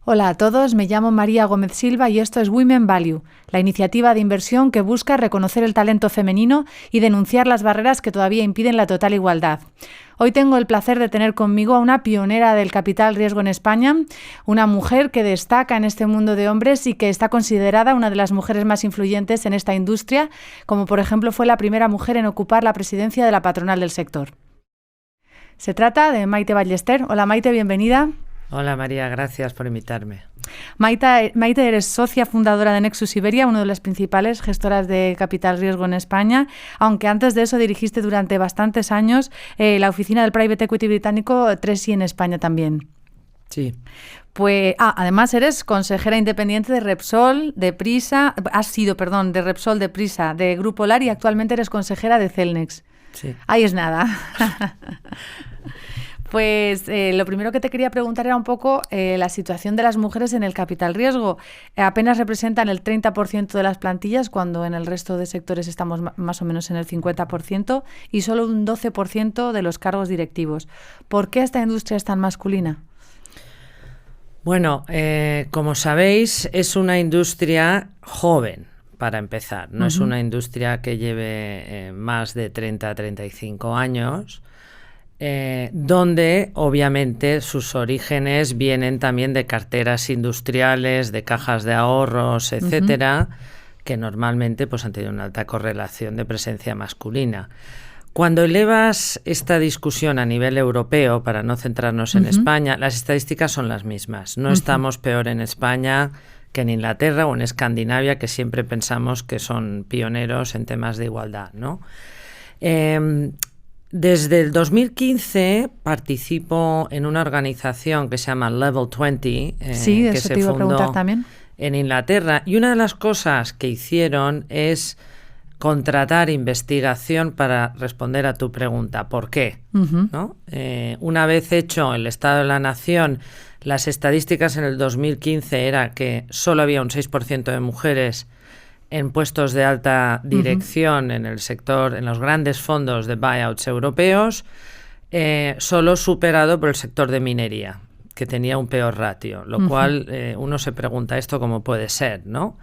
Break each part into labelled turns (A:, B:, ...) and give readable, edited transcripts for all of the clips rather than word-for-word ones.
A: Hola a todos, me llamo María Gómez Silva y esto es Women Value, la iniciativa de inversión que busca reconocer el talento femenino y denunciar las barreras que todavía impiden la total igualdad. Hoy tengo el placer de tener conmigo a una pionera del capital riesgo en España, una mujer que destaca en este mundo de hombres y que está considerada una de las mujeres más influyentes en esta industria, como por ejemplo fue la primera mujer en ocupar la presidencia de la patronal del sector. Se trata de Maite Ballester. Hola Maite, bienvenida.
B: Hola María, gracias por invitarme.
A: Maite, eres socia fundadora de Nexus Iberia, una de las principales gestoras de capital riesgo en España, aunque antes de eso dirigiste durante bastantes años la oficina del Private Equity británico 3i en España también.
B: Sí.
A: Pues, además eres consejera independiente de Repsol, de Prisa, de Repsol, de Prisa, de Grupo Lar y actualmente eres consejera de Celnex.
B: Sí.
A: Ahí es nada. Pues lo primero que te quería preguntar era un poco la situación de las mujeres en el capital riesgo. Apenas representan el 30% de las plantillas, cuando en el resto de sectores estamos más o menos en el 50%, y solo un 12% de los cargos directivos. ¿Por qué esta industria es tan masculina?
B: Bueno, como sabéis, es una industria joven, para empezar. No es una industria que lleve más de 30 a 35 años. Donde obviamente sus orígenes vienen también de carteras industriales, de cajas de ahorros, etcétera, que normalmente pues, han tenido una alta correlación de presencia masculina. Cuando elevas esta discusión a nivel europeo, para no centrarnos en España, las estadísticas son las mismas. No estamos peor en España que en Inglaterra o en Escandinavia, que siempre pensamos que son pioneros en temas de igualdad, ¿no? Desde el 2015 participo en una organización que se llama Level 20, que se fundó en Inglaterra, y una de las cosas que hicieron es contratar investigación para responder a tu pregunta, ¿por qué? ¿No? Una vez hecho el Estado de la Nación, las estadísticas en el 2015 era que solo había un 6% de mujeres en puestos de alta dirección en el sector, en los grandes fondos de buyouts europeos, solo superado por el sector de minería, que tenía un peor ratio, lo cual uno se pregunta esto cómo puede ser, ¿no?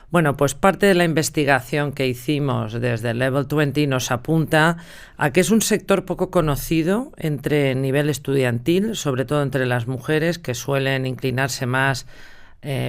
B: Bueno, pues parte de la investigación que hicimos desde Level 20 nos apunta a que es un sector poco conocido entre nivel estudiantil, sobre todo entre las mujeres, que suelen inclinarse más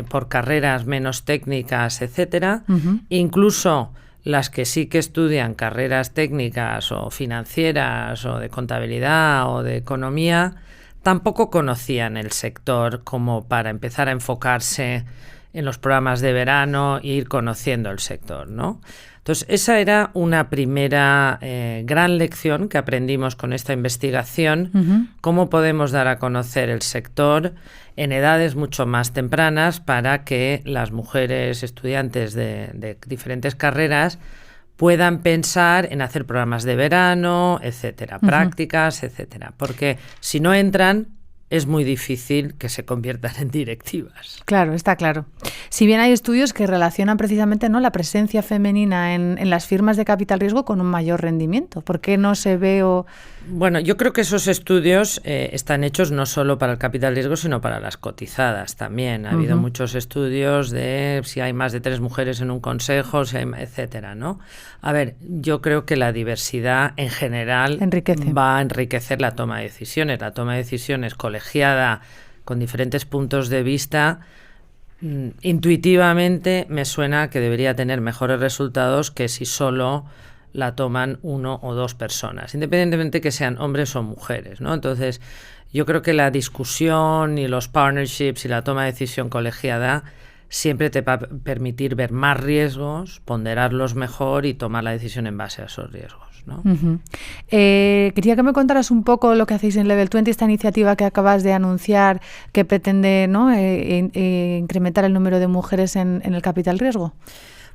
B: por carreras menos técnicas, etcétera. Incluso las que sí que estudian carreras técnicas o financieras o de contabilidad o de economía, tampoco conocían el sector como para empezar a enfocarse en los programas de verano e ir conociendo el sector, ¿no? Entonces, esa era una primera gran lección que aprendimos con esta investigación, cómo podemos dar a conocer el sector en edades mucho más tempranas para que las mujeres estudiantes de diferentes carreras puedan pensar en hacer programas de verano, etcétera, prácticas, etcétera, porque si no entran, es muy difícil que se conviertan en directivas.
A: Claro, está claro. Si bien hay estudios que relacionan precisamente, ¿no?, la presencia femenina en las firmas de capital riesgo con un mayor rendimiento. ¿Por qué no se ve o...?
B: Bueno, yo creo que esos estudios están hechos no solo para el capital riesgo, sino para las cotizadas también. Ha habido muchos estudios de si hay más de 3 mujeres en un consejo, si hay, etcétera, ¿no? A ver, yo creo que la diversidad en general va a enriquecer la toma de decisiones. La toma de decisiones colegiada con diferentes puntos de vista, intuitivamente me suena que debería tener mejores resultados que si solo la toman 1 o 2 personas, independientemente que sean hombres o mujeres, ¿no? Entonces, yo creo que la discusión y los partnerships y la toma de decisión colegiada siempre te va a permitir ver más riesgos, ponderarlos mejor y tomar la decisión en base a esos riesgos, ¿no?
A: Quería que me contaras un poco lo que hacéis en Level 20, esta iniciativa que acabas de anunciar que pretende, ¿no?, incrementar el número de mujeres en el capital riesgo.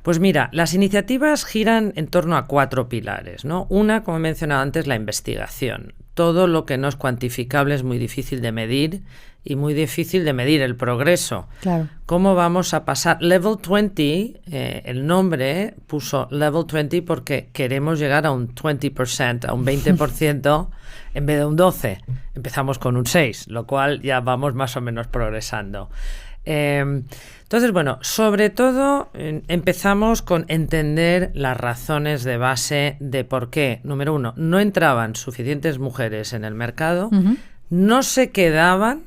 B: Pues mira, las iniciativas giran en torno a 4 pilares, ¿no? Una, como he mencionado antes, la investigación. Todo lo que no es cuantificable es muy difícil de medir y muy difícil de medir el progreso.
A: Claro.
B: ¿Cómo vamos a pasar? Level 20, el nombre puso Level 20 porque queremos llegar a un 20%, a un 20% en vez de un 12%. Empezamos con un 6%, lo cual ya vamos más o menos progresando. Entonces, bueno, sobre todo empezamos con entender las razones de base de por qué, número 1, no entraban suficientes mujeres en el mercado, no se quedaban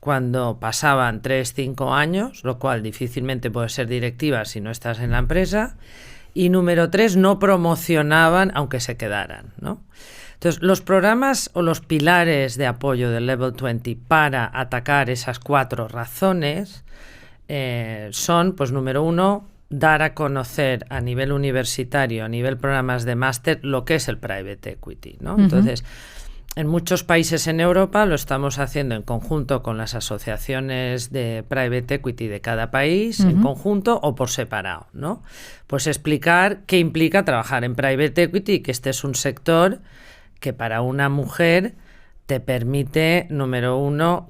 B: cuando pasaban 3-5 años, lo cual difícilmente puede ser directiva si no estás en la empresa, y número 3, no promocionaban aunque se quedaran, ¿no? Entonces, los programas o los pilares de apoyo del Level 20 para atacar esas 4 razones son, pues número 1, dar a conocer a nivel universitario, a nivel programas de máster, lo que es el private equity, ¿no? Entonces, en muchos países en Europa lo estamos haciendo en conjunto con las asociaciones de private equity de cada país, en conjunto o por separado, ¿no? Pues explicar qué implica trabajar en private equity, que este es un sector que para una mujer te permite, número 1,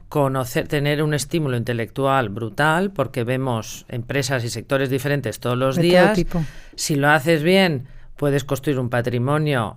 B: tener un estímulo intelectual brutal, porque vemos empresas y sectores diferentes todos los días.
A: Todo tipo.
B: Si lo haces bien, puedes construir un patrimonio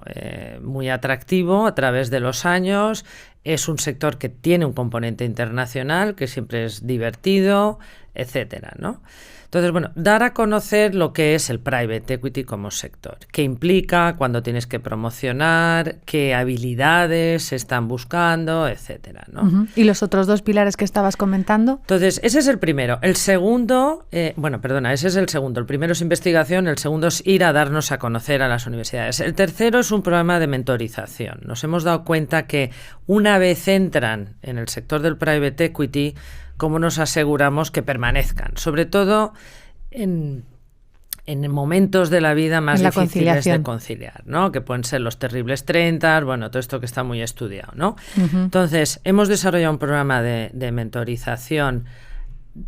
B: muy atractivo a través de los años. Es un sector que tiene un componente internacional, que siempre es divertido, etcétera, ¿no? Entonces, bueno, dar a conocer lo que es el private equity como sector, qué implica, cuándo tienes que promocionar, qué habilidades se están buscando, etcétera, ¿no?
A: ¿Y los otros 2 pilares que estabas comentando?
B: Entonces, ese es el primero. El segundo, ese es el segundo. El primero es investigación, el segundo es ir a darnos a conocer a las universidades. El tercero es un programa de mentorización. Nos hemos dado cuenta que una vez entran en el sector del private equity, cómo nos aseguramos que permanezcan, sobre todo en momentos de la vida más difíciles de conciliar, ¿no? Que pueden ser los terribles 30, bueno, todo esto que está muy estudiado, ¿no? Entonces, hemos desarrollado un programa de mentorización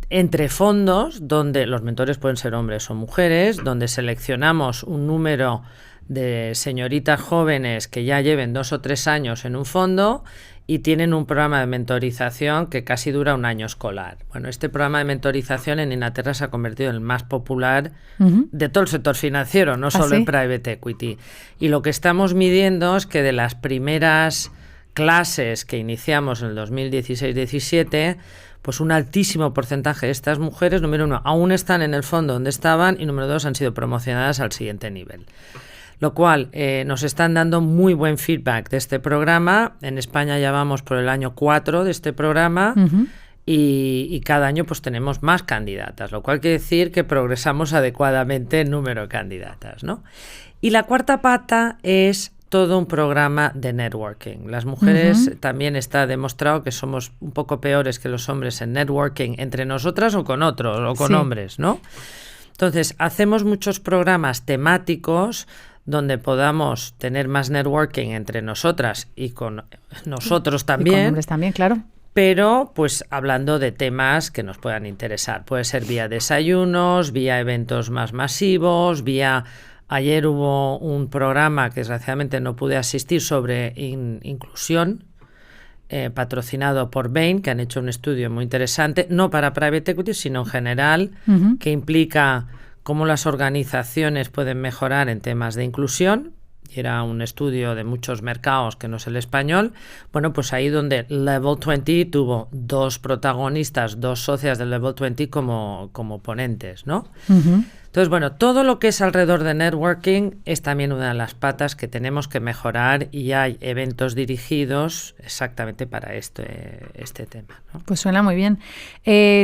B: entre fondos, donde los mentores pueden ser hombres o mujeres, donde seleccionamos un número de señoritas jóvenes que ya lleven 2 o 3 años en un fondo y tienen un programa de mentorización que casi dura un año escolar. Bueno, este programa de mentorización en Inglaterra se ha convertido en el más popular de todo el sector financiero, no solo en private equity. Y lo que estamos midiendo es que de las primeras clases que iniciamos en el 2016-17, pues un altísimo porcentaje de estas mujeres, número 1, aún están en el fondo donde estaban y número 2, han sido promocionadas al siguiente nivel. Lo cual nos están dando muy buen feedback de este programa. En España ya vamos por el año 4 de este programa y cada año pues tenemos más candidatas, lo cual quiere decir que progresamos adecuadamente en número de candidatas, ¿no? Y la cuarta pata es todo un programa de networking. Las mujeres también está demostrado que somos un poco peores que los hombres en networking entre nosotras o con otros o con hombres, ¿no? Entonces, hacemos muchos programas temáticos donde podamos tener más networking entre nosotras y con nosotros también.
A: Y con hombres también, claro.
B: Pero, pues, hablando de temas que nos puedan interesar. Puede ser vía desayunos, vía eventos más masivos, vía... Ayer hubo un programa que desgraciadamente no pude asistir sobre inclusión, patrocinado por Bain, que han hecho un estudio muy interesante, no para private equity, sino en general, que implica cómo las organizaciones pueden mejorar en temas de inclusión. Y era un estudio de muchos mercados que no es el español. Bueno, pues ahí donde Level 20 tuvo 2 protagonistas, 2 socias del Level 20 como ponentes, ¿no? Entonces, bueno, todo lo que es alrededor de networking es también una de las patas que tenemos que mejorar y hay eventos dirigidos exactamente para este tema, ¿no?
A: Pues suena muy bien.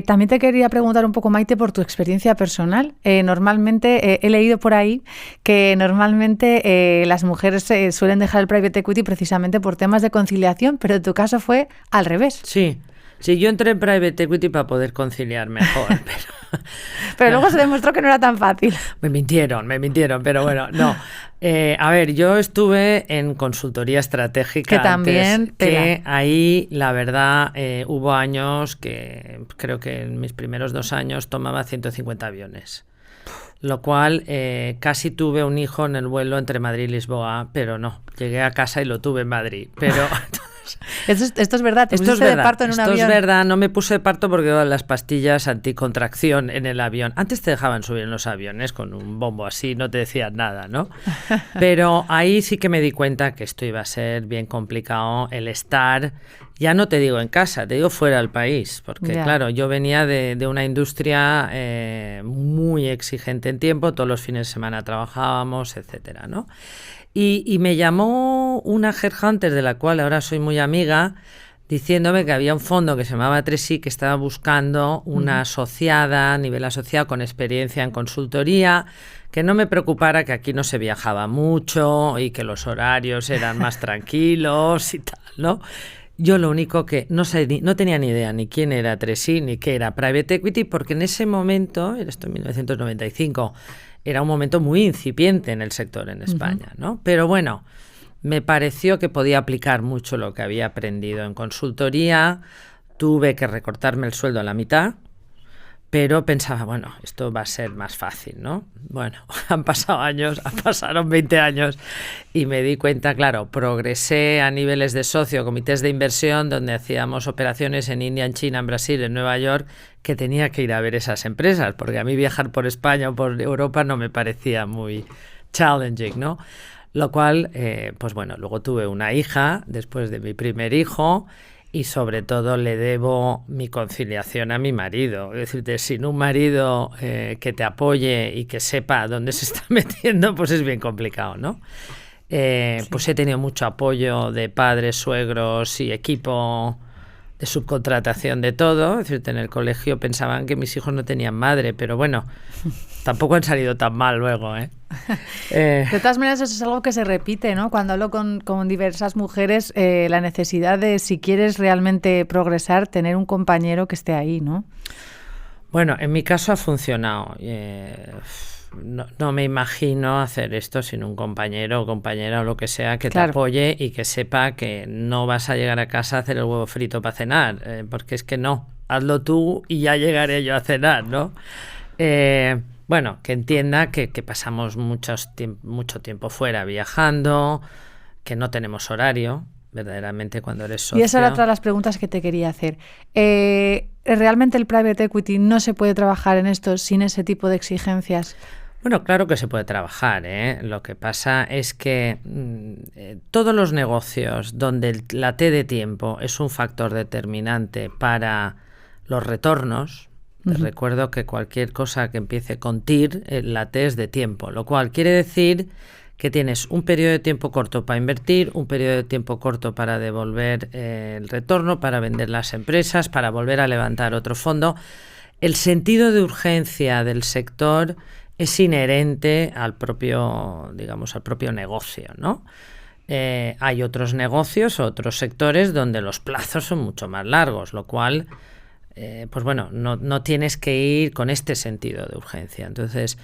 A: También te quería preguntar un poco, Maite, por tu experiencia personal. Normalmente he leído por ahí que normalmente las mujeres suelen dejar el private equity precisamente por temas de conciliación, pero en tu caso fue al revés.
B: Sí, yo entré en private equity para poder conciliar mejor,
A: pero luego se demostró que no era tan fácil.
B: Me mintieron, pero bueno, no. A ver, yo estuve en consultoría estratégica
A: que también
B: que ahí, la verdad, hubo años que creo que en mis primeros 2 años tomaba 150 aviones. lo cual casi tuve un hijo en el vuelo entre Madrid y Lisboa, pero no, llegué a casa y lo tuve en Madrid, pero...
A: Esto es verdad, te pusiste de parto en un avión.
B: Esto es verdad, no me puse de parto porque daban las pastillas anticontracción en el avión. Antes te dejaban subir en los aviones con un bombo así, no te decían nada, ¿no? Pero ahí sí que me di cuenta que esto iba a ser bien complicado, el estar, ya no te digo en casa, te digo fuera del país, porque claro, yo venía de una industria muy exigente en tiempo, todos los fines de semana trabajábamos, etcétera, ¿no? Y me llamó una headhunter de la cual ahora soy muy amiga, diciéndome que había un fondo que se llamaba 3i que estaba buscando una asociada, a nivel asociado, con experiencia en consultoría, que no me preocupara que aquí no se viajaba mucho y que los horarios eran más tranquilos y tal, ¿no? Yo lo único que no tenía ni idea ni quién era 3i ni qué era Private Equity, porque en ese momento, esto en 1995, era un momento muy incipiente en el sector en España, ¿no? Pero bueno, me pareció que podía aplicar mucho lo que había aprendido en consultoría. Tuve que recortarme el sueldo a la mitad, pero pensaba, bueno, esto va a ser más fácil, ¿no? Bueno, han pasado años, pasaron 20 años y me di cuenta, claro, progresé a niveles de socio, comités de inversión, donde hacíamos operaciones en India, en China, en Brasil, en Nueva York, que tenía que ir a ver esas empresas, porque a mí viajar por España o por Europa no me parecía muy challenging, ¿no? Lo cual, pues bueno, luego tuve una hija después de mi primer hijo y sobre todo le debo mi conciliación a mi marido. Es decir, sin un marido que te apoye y que sepa dónde se está metiendo, pues es bien complicado, ¿no? Pues he tenido mucho apoyo de padres, suegros y equipo de subcontratación de todo. Es decir, en el colegio pensaban que mis hijos no tenían madre, pero bueno, tampoco han salido tan mal luego, ¿eh?
A: De todas maneras, eso es algo que se repite, ¿no? Cuando hablo con diversas mujeres, la necesidad de, si quieres realmente progresar, tener un compañero que esté ahí, ¿no?
B: Bueno, en mi caso ha funcionado. No me imagino hacer esto sin un compañero o compañera o lo que sea que te apoye y que sepa que no vas a llegar a casa a hacer el huevo frito para cenar, porque es que no, hazlo tú y ya llegaré yo a cenar, ¿no? Bueno, que entienda que pasamos mucho tiempo fuera viajando, que no tenemos horario, verdaderamente cuando eres socio.
A: Y esa era otra de las preguntas que te quería hacer. ¿Realmente el private equity no se puede trabajar en esto sin ese tipo de exigencias?
B: Bueno, claro que se puede trabajar, ¿eh? Lo que pasa es que todos los negocios donde la T de tiempo es un factor determinante para los retornos, te recuerdo que cualquier cosa que empiece con TIR, la T es de tiempo, lo cual quiere decir que tienes un periodo de tiempo corto para invertir, un periodo de tiempo corto para devolver el retorno, para vender las empresas, para volver a levantar otro fondo. El sentido de urgencia del sector es inherente al propio, digamos, al propio negocio, ¿no? Hay otros negocios, otros sectores donde los plazos son mucho más largos, lo cual, pues bueno, no tienes que ir con este sentido de urgencia. Entonces,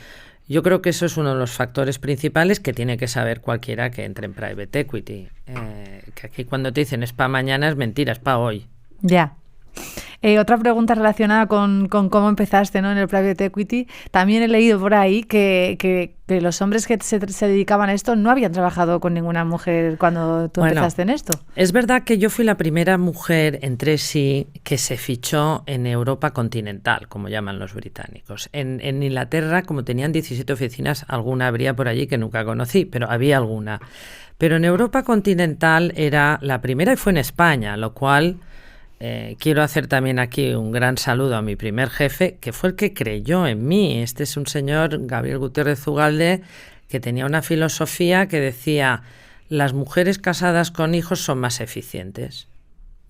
B: yo creo que eso es uno de los factores principales que tiene que saber cualquiera que entre en private equity. Que aquí cuando te dicen es para mañana es mentira, es para hoy.
A: Ya. Otra pregunta relacionada con cómo empezaste, ¿no?, en el private equity. También he leído por ahí que los hombres que se dedicaban a esto no habían trabajado con ninguna mujer cuando tú empezaste en esto.
B: Es verdad que yo fui la primera mujer en 3i que se fichó en Europa continental, como llaman los británicos. En Inglaterra, como tenían 17 oficinas, alguna habría por allí que nunca conocí, pero había alguna. Pero en Europa continental era la primera y fue en España, lo cual... quiero hacer también aquí un gran saludo a mi primer jefe, que fue el que creyó en mí. Este es un señor, Gabriel Gutiérrez Ugalde, que tenía una filosofía que decía: las mujeres casadas con hijos son más eficientes.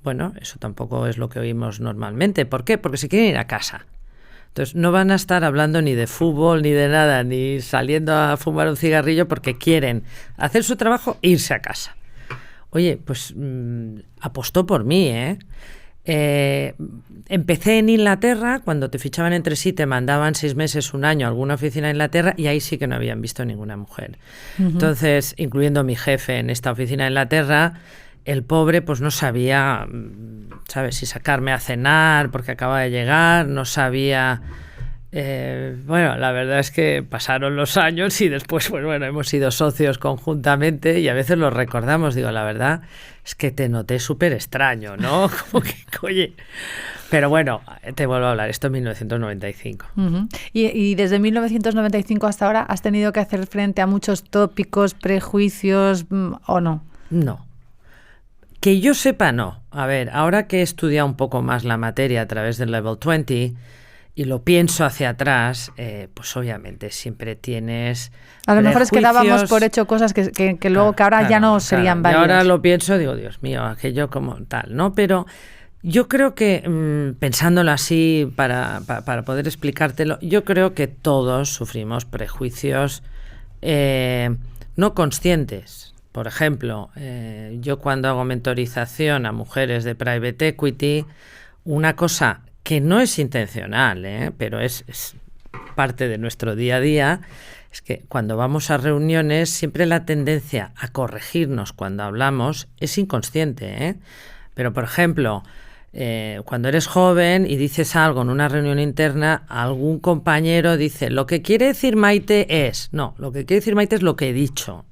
B: Bueno, eso tampoco es lo que oímos normalmente. ¿Por qué? Porque se quieren ir a casa. Entonces no van a estar hablando ni de fútbol, ni de nada, ni saliendo a fumar un cigarrillo, porque quieren hacer su trabajo e irse a casa. Oye, pues apostó por mí, ¿eh? Empecé en Inglaterra. Cuando te fichaban en 3i te mandaban 6 meses, un año a alguna oficina en Inglaterra, y ahí sí que no habían visto ninguna mujer. Entonces, incluyendo mi jefe en esta oficina en Inglaterra, el pobre pues no sabía, ¿sabes?, si sacarme a cenar porque acaba de llegar, no sabía Bueno, la verdad es que pasaron los años y después, pues bueno, hemos sido socios conjuntamente y a veces lo recordamos. Digo, la verdad es que te noté súper extraño, ¿no? Como que, oye... Pero bueno, te vuelvo a hablar, esto es 1995.
A: Uh-huh. Y desde 1995 hasta ahora, ¿has tenido que hacer frente a muchos tópicos, prejuicios o no?
B: No. Que yo sepa, no. A ver, ahora que he estudiado un poco más la materia a través del Level 20 y lo pienso hacia atrás, pues obviamente siempre tienes
A: a lo mejor es que dábamos por hecho cosas que luego que ahora ya no serían válidas.
B: Y ahora lo pienso, digo, Dios mío, aquello como tal, ¿no? Pero... yo creo que, pensándolo así, para poder explicártelo, yo creo que todos sufrimos prejuicios no conscientes. Por ejemplo, yo cuando hago mentorización a mujeres de private equity, una cosa que no es intencional, pero es parte de nuestro día a día, es que cuando vamos a reuniones siempre la tendencia a corregirnos cuando hablamos es inconsciente, Pero, por ejemplo... cuando eres joven y dices algo en una reunión interna, algún compañero dice, lo que quiere decir Maite es... No, lo que quiere decir Maite es lo que he dicho.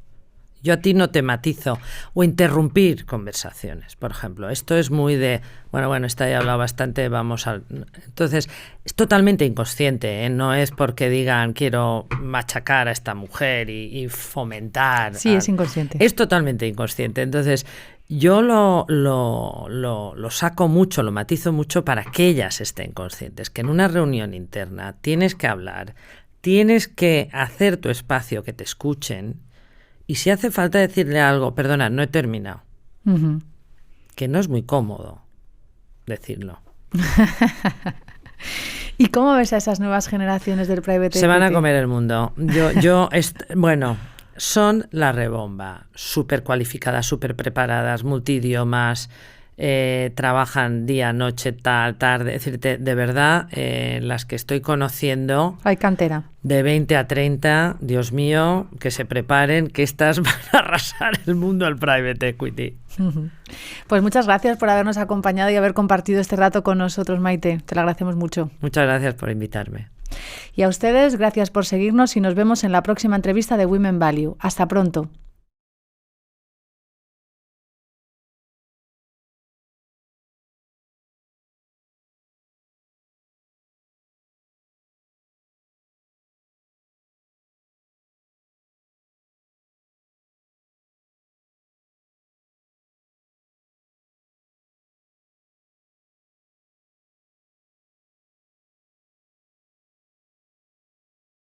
B: Yo a ti no te matizo. O interrumpir conversaciones, por ejemplo. Esto es muy de... Bueno, esta ya he hablado bastante, vamos al... Entonces, es totalmente inconsciente, No es porque digan, quiero machacar a esta mujer y fomentar...
A: Sí, es inconsciente.
B: Es totalmente inconsciente. Entonces... yo lo saco mucho, lo matizo mucho para que ellas estén conscientes, que en una reunión interna tienes que hablar, tienes que hacer tu espacio, que te escuchen, y si hace falta decirle algo, perdona, no he terminado, que no es muy cómodo decirlo.
A: ¿Y cómo ves a esas nuevas generaciones del private equity?
B: Se van a comer el mundo. Bueno... son la rebomba, súper cualificadas, súper preparadas, multidiomas, trabajan día, noche, tarde. Es decir, de verdad, las que estoy conociendo...
A: hay cantera.
B: De 20 a 30, Dios mío, que se preparen, que estas van a arrasar el mundo al private equity.
A: Pues muchas gracias por habernos acompañado y haber compartido este rato con nosotros, Maite. Te lo agradecemos mucho.
B: Muchas gracias por invitarme.
A: Y a ustedes, gracias por seguirnos y nos vemos en la próxima entrevista de Women Value. Hasta pronto.